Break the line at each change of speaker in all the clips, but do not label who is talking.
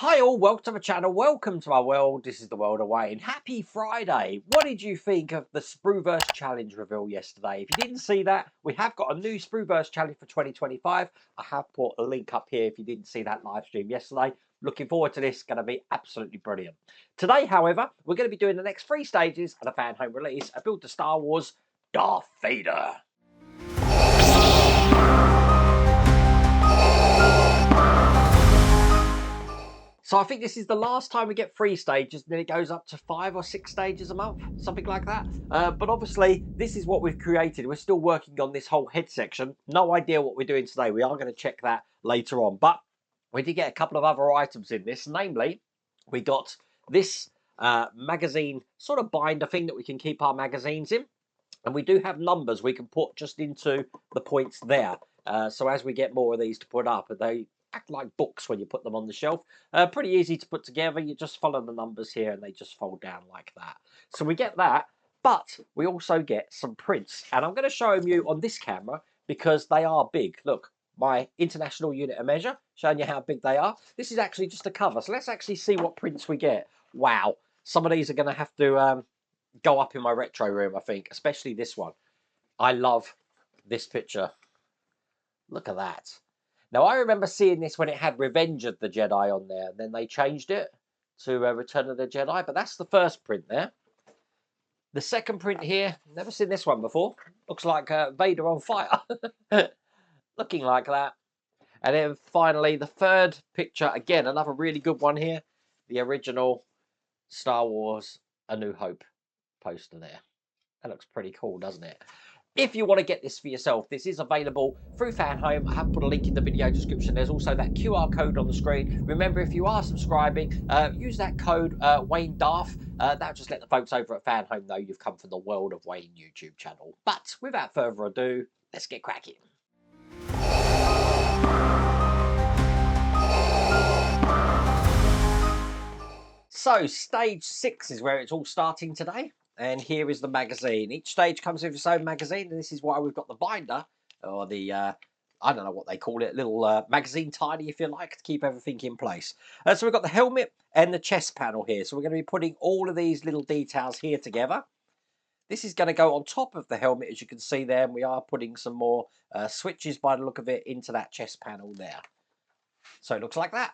Hi all, welcome to my channel, welcome to my world. This is the world of Wayne. Happy Friday. What did you think of the Sprueverse Challenge reveal yesterday? If you didn't see that, we have got a new Sprueverse Challenge for 2025. I have put a link up here if you didn't see that live stream yesterday. Looking forward to this, going to be absolutely brilliant. Today, however, we're going to be doing the next 3 stages of the Fanhome release, a build to Star Wars Darth Vader. So I think this is the last time we get 3 stages, and then it goes up to 5 or 6 stages a month, something like that. But obviously, this is what we've created. We're still working on this whole head section. No idea what we're doing today. We are going to check that later on. But we did get a couple of other items in this. Namely, we got this magazine sort of binder thing that we can keep our magazines in. And we do have numbers we can put just into the points there. So as we get more of these to put up, they act like books when you put them on the shelf. Pretty easy to put together. You just follow the numbers here and they just fold down like that. So we get that, but we also get some prints. And I'm going to show them you on this camera because they are big. Look, my international unit of measure, showing you how big they are. This is actually just a cover. So let's actually see what prints we get. Wow. Some of these are going to have to go up in my retro room, I think, especially this one. I love this picture. Look at that. Now, I remember seeing this when it had Revenge of the Jedi on there, and then they changed it to Return of the Jedi, but that's the first print there. The second print here, never seen this one before. Looks like Vader on fire. Looking like that. And then finally, the third picture, again, another really good one here. The original Star Wars A New Hope poster there. That looks pretty cool, doesn't it? If you want to get this for yourself, this is available through Fanhome. I have put a link in the video description. There's also that QR code on the screen. Remember, if you are subscribing, use that code Wayne Darth. That'll just let the folks over at Fanhome know you've come from the World of Wayne YouTube channel. But without further ado, let's get cracking. So stage 6 is where it's all starting today. And here is the magazine. Each stage comes with its own magazine, and this is why we've got the binder, or the, I don't know what they call it, little magazine tidy, if you like, to keep everything in place. So we've got the helmet and the chest panel here. So we're going to be putting all of these little details here together. This is going to go on top of the helmet, as you can see there, and we are putting some more switches, by the look of it, into that chest panel there. So it looks like that.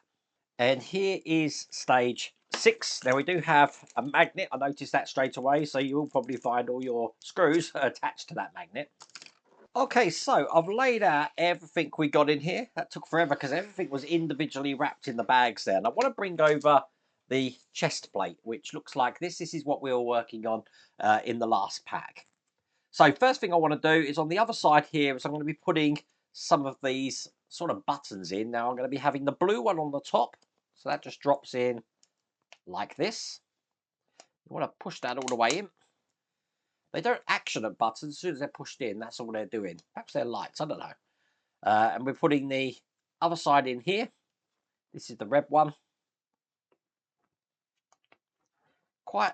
And here is stage 6. Now we do have a magnet. I noticed that straight away, so you will probably find all your screws attached to that magnet. Okay, so I've laid out everything we got in here. That took forever because everything was individually wrapped in the bags there. And I want to bring over the chest plate, which looks like this. This is what we were working on in the last pack. So first thing I want to do is on the other side here is I'm going to be putting some of these sort of buttons in. Now I'm going to be having the blue one on the top. So that just drops in like this. You want to push that all the way in. They don't action at buttons. As soon as they're pushed in, that's all they're doing. Perhaps they're lights, I don't know. And we're putting the other side in here. This is the red one. Quite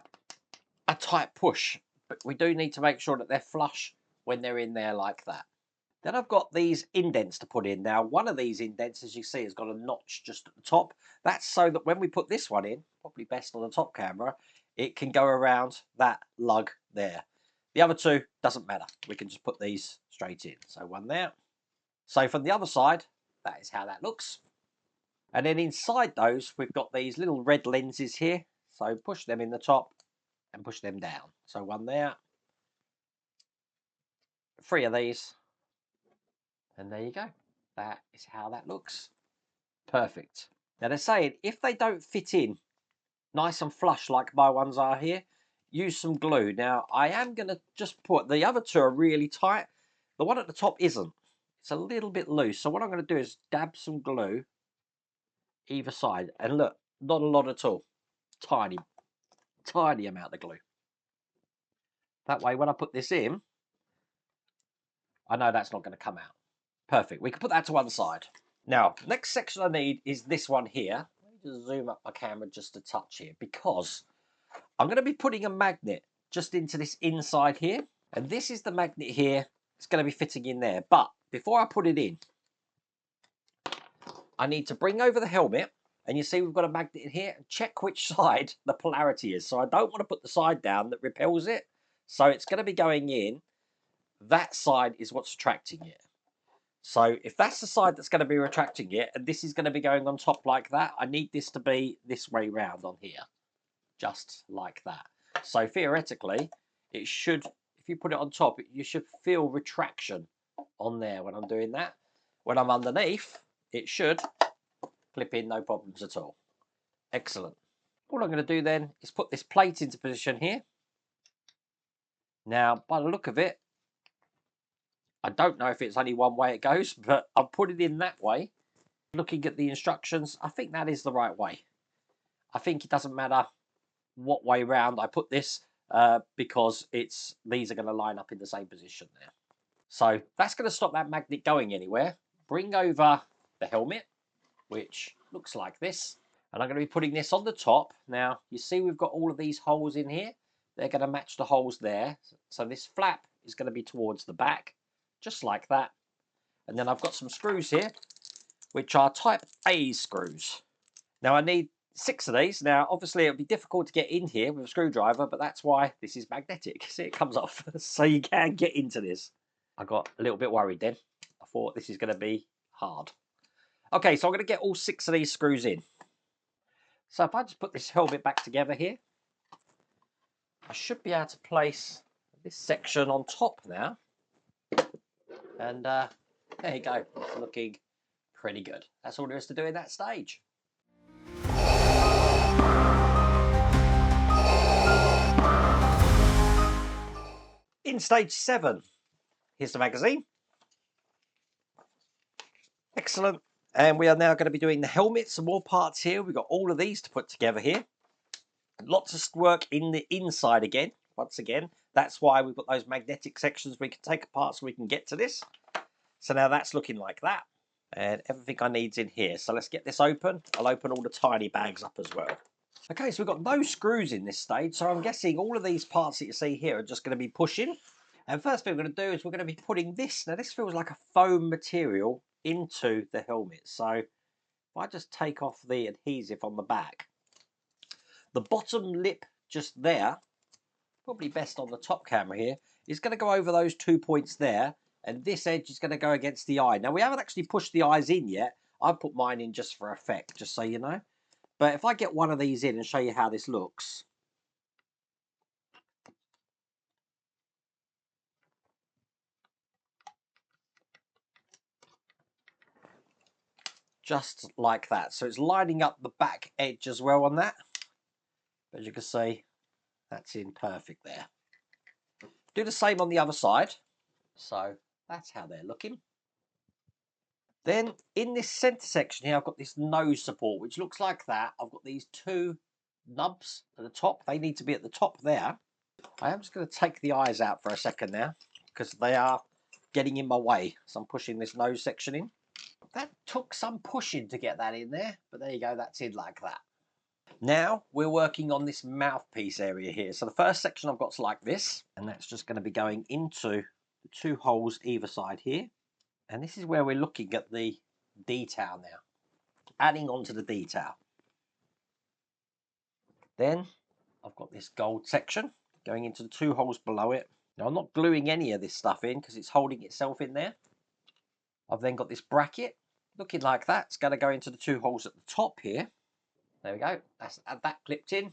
a tight push, but we do need to make sure that they're flush when they're in there like that. Then I've got these indents to put in. Now, one of these indents, as you see, has got a notch just at the top. That's so that when we put this one in, probably best on the top camera, it can go around that lug there. The other two, doesn't matter. We can just put these straight in. So one there. So from the other side, that is how that looks. And then inside those, we've got these little red lenses here. So push them in the top and push them down. So one there. 3 of these. And there you go. That is how that looks. Perfect. Now they're saying if they don't fit in nice and flush like my ones are here, use some glue. Now I am going to just put, the other two are really tight. The one at the top isn't. It's a little bit loose. So what I'm going to do is dab some glue either side. And look, not a lot at all. Tiny, tiny amount of glue. That way when I put this in, I know that's not going to come out. Perfect. We can put that to one side. Now, next section I need is this one here. Let me just zoom up my camera just a touch here because I'm going to be putting a magnet just into this inside here. And this is the magnet here. It's going to be fitting in there. But before I put it in, I need to bring over the helmet And you see we've got a magnet in here. Check which side the polarity is. So I don't want to put the side down that repels it. So it's going to be going in. That side is what's attracting it. So if that's the side that's going to be retracting it, and this is going to be going on top like that, I need this to be this way round on here. Just like that. So theoretically, it should, if you put it on top, you should feel retraction on there when I'm doing that. When I'm underneath, it should clip in, no problems at all. Excellent. All I'm going to do then is put this plate into position here. Now, by the look of it, I don't know if it's only one way it goes, but I'll put it in that way. Looking at the instructions, I think that is the right way. I think it doesn't matter what way round I put this because these are going to line up in the same position there. So that's going to stop that magnet going anywhere. Bring over the helmet, which looks like this. And I'm going to be putting this on the top. Now, you see we've got all of these holes in here. They're going to match the holes there. So this flap is going to be towards the back, just like that. And then I've got some screws here, which are type A screws. Now, I need 6 of these. Now, obviously, it'll be difficult to get in here with a screwdriver, but that's why this is magnetic. See, it comes off, so you can get into this. I got a little bit worried then. I thought this is going to be hard. Okay, so I'm going to get all 6 of these screws in. So if I just put this helmet back together here, I should be able to place this section on top now. And there you go. It's looking pretty good. That's all there is to do in that stage. In stage 7, here's the magazine. Excellent. And we are now going to be doing the helmet. Some more parts here. We've got all of these to put together here. Lots of work in the inside again. Once again, that's why we've got those magnetic sections we can take apart so we can get to this. So now that's looking like that. And everything I need's in here. So let's get this open. I'll open all the tiny bags up as well. Okay, so we've got no screws in this stage. So I'm guessing all of these parts that you see here are just going to be pushing. And first thing we're going to do is we're going to be putting this. Now this feels like a foam material into the helmet. So if I just take off the adhesive on the back, the bottom lip just there, probably best on the top camera here, is going to go over those 2 points there, and this edge is going to go against the eye. Now we haven't actually pushed the eyes in yet. I've put mine in just for effect, just so you know. But if I get one of these in and show you how this looks. Just like that. So it's lining up the back edge as well on that. As you can see, that's in perfect there. Do the same on the other side. So that's how they're looking. Then in this centre section here, I've got this nose support, which looks like that. I've got these 2 nubs at the top. They need to be at the top there. I am just going to take the eyes out for a second now, because they are getting in my way. So I'm pushing this nose section in. That took some pushing to get that in there, but there you go, that's in like that. Now we're working on this mouthpiece area here. So the first section I've got is like this, and that's just going to be going into the 2 holes either side here. And this is where we're looking at the detail now, adding on to the detail. Then I've got this gold section going into the 2 holes below it. Now I'm not gluing any of this stuff in because it's holding itself in there. I've then got this bracket looking like that. It's going to go into the 2 holes at the top here. There we go. That's that clipped in.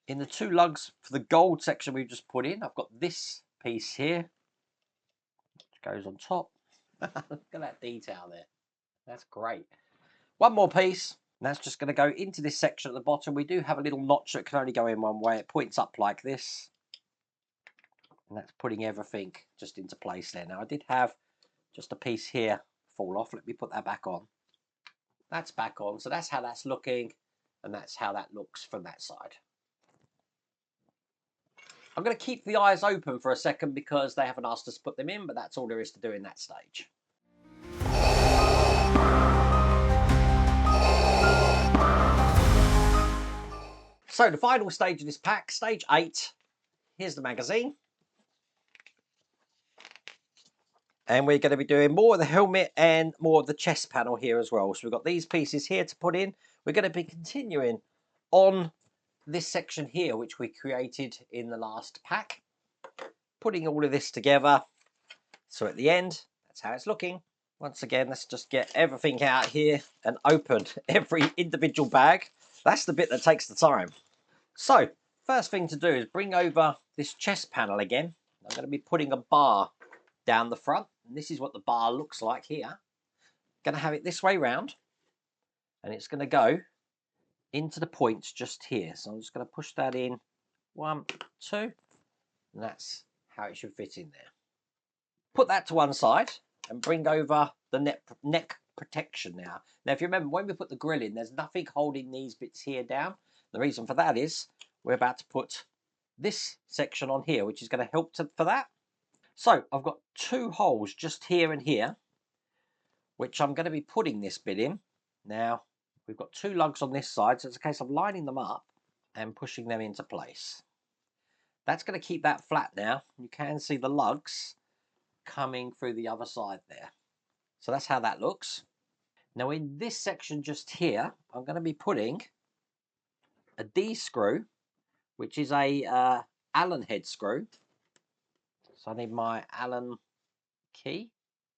In the 2 lugs for the gold section we've just put in, I've got this piece here, which goes on top. Look at that detail there. That's great. One more piece, and that's just going to go into this section at the bottom. We do have a little notch that can only go in one way. It points up like this, and that's putting everything just into place there. Now I did have just a piece here fall off. Let me put that back on. That's back on, so that's how that's looking, and that's how that looks from that side. I'm going to keep the eyes open for a second because they haven't asked us to put them in, but that's all there is to do in that stage. So the final stage of this pack, stage 8, here's the magazine. And we're going to be doing more of the helmet and more of the chest panel here as well. So we've got these pieces here to put in. we're going to be continuing on this section here, which we created in the last pack, putting all of this together. So at the end, that's how it's looking. Once again, let's just get everything out here and open every individual bag. That's the bit that takes the time. So first thing to do is bring over this chest panel again. I'm going to be putting a bar down the front, and this is what the bar looks like here. Going to have it this way round, and it's going to go into the points just here. So I'm just going to push that in, 1, 2, and that's how it should fit in there. Put that to one side and bring over the neck protection now. Now, if you remember, when we put the grill in, there's nothing holding these bits here down. The reason for that is we're about to put this section on here, which is going to help for that. So I've got 2 holes just here and here, which I'm going to be putting this bit in. Now, we've got 2 lugs on this side, so it's a case of lining them up and pushing them into place. That's going to keep that flat now. You can see the lugs coming through the other side there. So that's how that looks. Now in this section just here, I'm going to be putting a D screw, which is a Allen head screw. So I need my Allen key,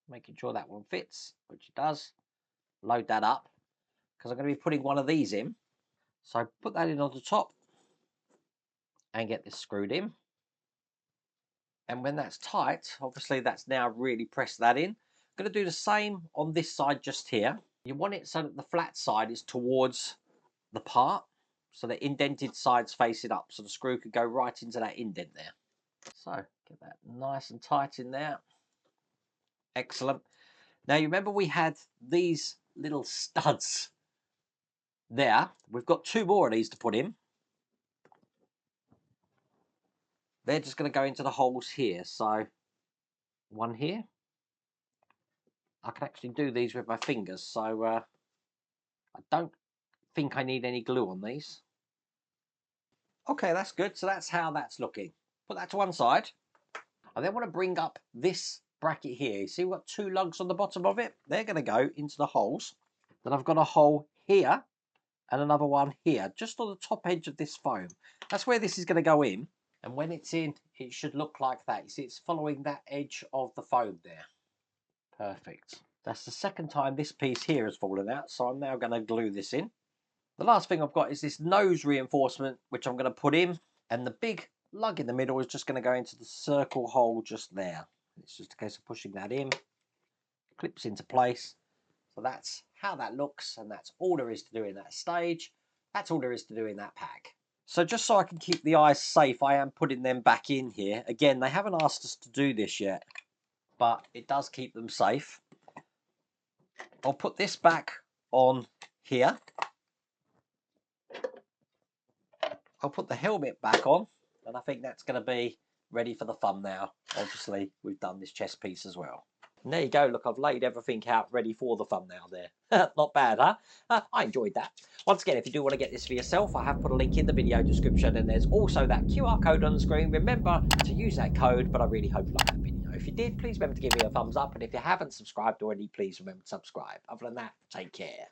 making sure that one fits, which it does. Load that up, because I'm going to be putting one of these in. So put that in on the top and get this screwed in. And when that's tight, obviously that's now really pressed that in. I'm going to do the same on this side just here. You want it so that the flat side is towards the part, so the indented side's facing up, so the screw could go right into that indent there. So get that nice and tight in there. Excellent. Now you remember we had these little studs there. We've got 2 more of these to put in. They're just going to go into the holes here. So one here. I can actually do these with my fingers, so I don't think I need any glue on these. Okay, that's good. So that's how that's looking. Put that to one side. I then want to bring up this bracket here. You see we've got 2 lugs on the bottom of it? They're going to go into the holes. Then I've got a hole here and another one here, just on the top edge of this foam. That's where this is going to go in. And when it's in, it should look like that. You see, it's following that edge of the foam there. Perfect. That's the second time this piece here has fallen out, so I'm now going to glue this in. The last thing I've got is this nose reinforcement, which I'm going to put in, and the big lug in the middle is just going to go into the circle hole just there. It's just a case of pushing that in, clips into place. So that's how that looks, and that's all there is to do in that stage. That's all there is to do in that pack. So just so I can keep the eyes safe, I am putting them back in here. Again, they haven't asked us to do this yet, but it does keep them safe. I'll put this back on here. I'll put the helmet back on, and I think that's going to be ready for the thumbnail. Obviously, we've done this chest piece as well. And there you go. Look, I've laid everything out ready for the thumbnail there. Not bad, huh? I enjoyed that. Once again, if you do want to get this for yourself, I have put a link in the video description, and there's also that QR code on the screen. Remember to use that code, but I really hope you like that video. If you did, please remember to give me a thumbs up, and if you haven't subscribed already, please remember to subscribe. Other than that, take care.